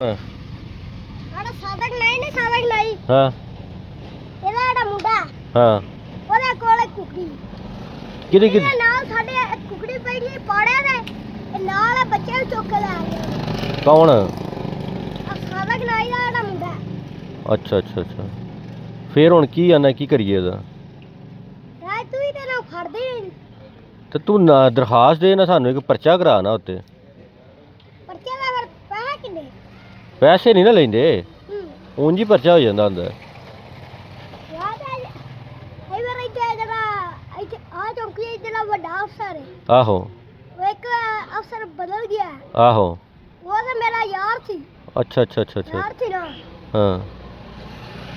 ਹਾਂ ਸਾਡਾ ਸਾਬਕ ਨਹੀਂ ਸਾਬਕ ਨਹੀਂ ਹਾਂ ਇਹਦਾ ਜਿਹੜਾ ਮੁੰਡਾ ਹਾਂ ਉਹਦੇ ਕੋਲ ਕੁਕੜੀ ਕਿਹਦੀ ਇਹਦੇ ਨਾਲ ਸਾਡੇ ਇੱਕ ਕੁਕੜੀ ਪਈ ਸੀ ਪਾੜਿਆ ਦੇ ਇਹ ਨਾਲ ਬੱਚੇ ਨੂੰ ਚੁੱਕ ਕੇ ਲੈ ਗਏ ਕੌਣ? ਆ ਸਾਬਕ ਨਹੀਂ ਦਾ ਜਿਹੜਾ ਮੁੰਡਾ ਅੱਛਾ ਅੱਛਾ ਅੱਛਾ ਫੇਰ ਹੁਣ ਕੀ ਆਣਾ ਕੀ ਕਰੀਏ ਇਹਦਾ? ਰਾਜ ਤੂੰ ਹੀ ਤੇ ਨਾ ਫੜਦੇ ਨਹੀਂ ਤੇ ਤੂੰ ਨਾ ਦਰਖਾਸਤ ਦੇ ਨਾ ਸਾਨੂੰ ਇੱਕ ਪਰਚਾ ਕਰਾ ਨਾ ਉੱਤੇ। ਪਰਚੇ ਦਾ ਫਿਰ ਪੈਸੇ ਕਿੰਨੇ ਪੈਸੇ ਨਹੀਂ ਨਾ ਲੈਂਦੇ ਹੂੰ ਉਂਝ ਹੀ ਪਰਚਾ ਹੋ ਜਾਂਦਾ ਹੁੰਦਾ। ਯਾਦ ਹੈ ਇਹ ਵਾਰ ਇੱਥੇ ਜਿਹੜਾ ਇੱਥੇ ਆ ਚੌਂਕੀ ਜਿਹੜਾ ਵੱਡਾ ਅਫਸਰ ਹੈ ਆਹੋ ਉਹ ਇੱਕ ਅਫਸਰ ਬਦਲ ਗਿਆ ਆਹੋ ਉਹ ਤਾਂ ਮੇਰਾ ਯਾਰ ਸੀ ਅੱਛਾ ਅੱਛਾ ਅੱਛਾ ਅੱਛਾ ਯਾਰ ਸੀ ਨਾ ਹਾਂ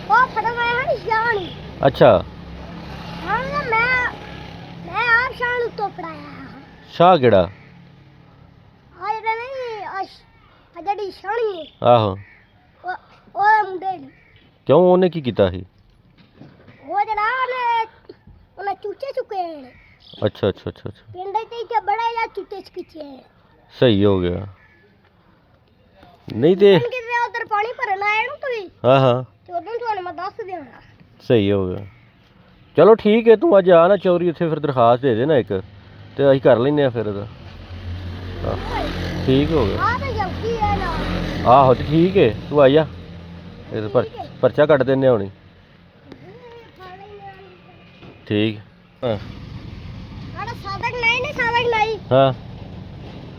ਉਹ ਫੜਨ ਆਇਆ ਨਹੀਂ ਸ਼ਾਨ ਅੱਛਾ ਹਾਂ ਮੈਂ ਆਪ ਸ਼ਾਨ ਨੂੰ ਤੋਂ ਪੜਾਇਆ ਸ਼ਾਹ ਕਿਹੜਾ? ਆ ਜਿਹੜਾ ਨਹੀਂ ਆ ਜਿਹੜੀ ਸ਼ਾਨੀ ਹੈ ਆਹੋ ਉਹ ਮੁੰਡੇ ਨੇ ਕਿਉਂ ਉਹਨੇ ਕੀ ਕੀਤਾ ਸੀ? ਉਹ ਜਿਹੜਾ ਉਹਨੇ ਚੂਚੇ ਚੁੱਕੇ ਨੇ ਅੱਛਾ ਅੱਛਾ ਅੱਛਾ ਅੱਛਾ ਪਿੰਡ ਤੇ ਇੱਥੇ ਬੜਾ ਜਿਹਾ ਚੂਚੇ ਚੁੱਕੇ ਨੇ ਸਹੀ ਹੋ ਗਿਆ। ਨਹੀਂ ਤੇ ਕਿਤੇ ਉਧਰ ਪਾਣੀ ਭਰਨ ਆਏ ਨੂੰ ਤੁਸੀਂ ਹਾਂ ਹਾਂ ਤੇ ਉਦੋਂ ਤੁਹਾਨੂੰ ਮੈਂ ਦੱਸ ਦੇਣਾ ਸਹੀ ਹੋ ਗਿਆ। ਚਲੋ ਠੀਕ ਹੈ ਤੂੰ ਅੱਜ ਆ ਨਾ ਚੌਰੀ ਉੱਥੇ ਫਿਰ ਦਰਖਾਸਤ ਦੇ ਦੇ ਨਾ ਇੱਕ ਤੇ ਅਸੀਂ ਕਰ ਲੈਂਦੇ ਆ ਫਿਰ ਇਹਦਾ। ਹਾਂ, ਠੀਕ ਹੋ ਗਿਆ। ਆ ਤਾਂ ਜਲਦੀ ਹੈ ਨਾ ਆਹੋ ਤੇ ਠੀਕ ਹੈ ਤੂੰ ਆ ਜਾ ਇਹ ਪਰਚਾ ਕੱਟ ਦਿੰਦੇ ਹੁਣੀ। ਠੀਕ ਹਾਂ ਸਾਡਾ ਸਾਬਕ ਨਹੀਂ ਹਾਂ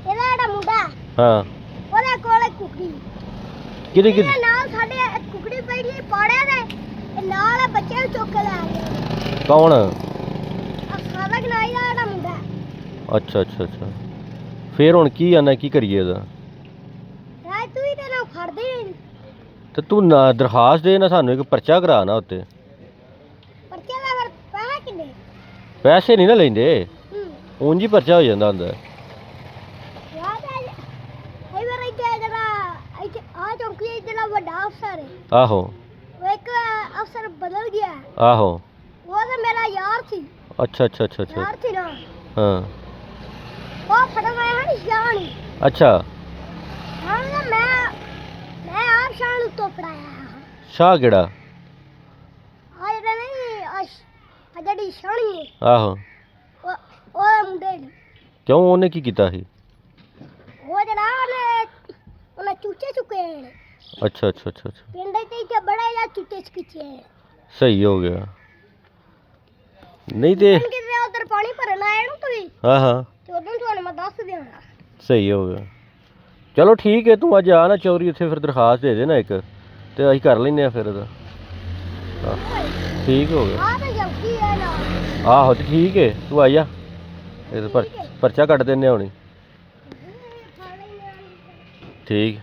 ਇਹਦਾ ਜਿਹੜਾ ਮੁੰਡਾ ਹਾਂ ਉਹਦੇ ਕੋਲ ਕੁਕੜੀ ਕਿਹਦੀ ਇਹਦੇ ਨਾਲ ਸਾਡੇ ਇੱਕ ਕੁਕੜੀ ਪਈ ਸੀ ਪਾੜਿਆ ਦੇ ਇਹ ਨਾਲ ਬੱਚੇ ਨੂੰ ਚੁੱਕ ਕੇ ਲੈ ਗਏ ਕੌਣ? ਆ ਸਾਬਕ ਨਹੀਂ ਦਾ ਜਿਹੜਾ ਮੁੰਡਾ ਅੱਛਾ ਅੱਛਾ ਅੱਛਾ ਫੇਰ ਹੁਣ ਕੀ ਆਣਾ ਕੀ ਕਰੀਏ ਇਹਦਾ? ਰਾਜ ਤੂੰ ਹੀ ਤੇ ਨਾ ਫੜਦੇ ਨਹੀਂ ਤੇ ਤੂੰ ਨਾ ਦਰਖਾਸਤ ਦੇ ਨਾ ਸਾਨੂੰ ਇੱਕ ਪਰਚਾ ਕਰਾ ਨਾ ਉੱਤੇ। ਪਰਚੇ ਦਾ ਫਿਰ ਪੈਸੇ ਕਿੰਨੇ ਪੈਸੇ ਨਹੀਂ ਨਾ ਲੈਂਦੇ ਹੂੰ ਉਂਝ ਹੀ ਪਰਚਾ ਹੋ ਜਾਂਦਾ ਹੁੰਦਾ। ਯਾਦ ਹੈ ਇਹ ਵਾਰ ਇੱਥੇ ਆ ਚੌਂਕੀ ਜਿਹੜਾ ਵੱਡਾ ਅਫਸਰ ਹੈ ਆਹੋ ਉਹ ਇੱਕ ਅਫਸਰ ਬਦਲ ਗਿਆ ਆਹੋ ਉਹ ਤਾਂ ਮੇਰਾ ਯਾਰ ਸੀ ਅੱਛਾ ਅੱਛਾ ਅੱਛਾ ਅੱਛਾ ਯਾਰ ਸੀ ਨਾ ਹਾਂ ਉਹ ਫੜਨ ਆਇਆ ਨਹੀਂ ਸ਼ਾਨ ਅੱਛਾ ਹਾਂ ਮੈਂ ਆਪ ਸ਼ਾਨ ਨੂੰ ਤੋਂ ਪੜਾਇਆ ਸ਼ਾਹ ਕਿਹੜਾ? ਆ ਜਿਹੜਾ ਨਹੀਂ ਆ ਜਿਹੜੀ ਸ਼ਾਨੀ ਹੈ ਆਹੋ ਉਹ ਮੁੰਡੇ ਨੇ ਕਿਉਂ ਉਹਨੇ ਕੀ ਕੀਤਾ ਸੀ? ਉਹ ਜਿਹੜਾ ਉਹਨੇ ਚੂਚੇ ਚੁੱਕੇ ਨੇ ਅੱਛਾ ਅੱਛਾ ਅੱਛਾ ਅੱਛਾ ਪਿੰਡ ਤੇ ਇੱਥੇ ਬੜਾ ਜਿਹਾ ਚੂਚੇ ਚੁੱਕੇ ਨੇ ਸਹੀ ਹੋ ਗਿਆ। ਨਹੀਂ ਤੇ ਕਿਤੇ ਉਧਰ ਪਾਣੀ ਭਰਨ ਆਏ ਨੂੰ ਤੁਸੀਂ ਹਾਂ ਹਾਂ ਤੇ ਉਦੋਂ ਤੁਹਾਨੂੰ ਮੈਂ ਦੱਸ ਦੇਣਾ ਸਹੀ ਹੋ ਗਿਆ। ਚਲੋ ਠੀਕ ਹੈ ਤੂੰ ਅੱਜ ਆ ਨਾ ਚੌਰੀ ਉੱਥੇ ਫਿਰ ਦਰਖਾਸਤ ਦੇ ਦੇ ਨਾ ਇੱਕ ਤੇ ਅਸੀਂ ਕਰ ਲੈਂਦੇ ਆ ਫਿਰ ਇਹਦਾ। ਹਾਂ, ਠੀਕ ਹੋ ਗਿਆ। ਆ ਤਾਂ ਜਲਦੀ ਹੈ ਨਾ ਆਹੋ ਤੇ ਠੀਕ ਹੈ ਤੂੰ ਆ ਜਾ ਇਹ ਪਰਚਾ ਕੱਟ ਦਿੰਦੇ ਹੁਣੀ। ਠੀਕ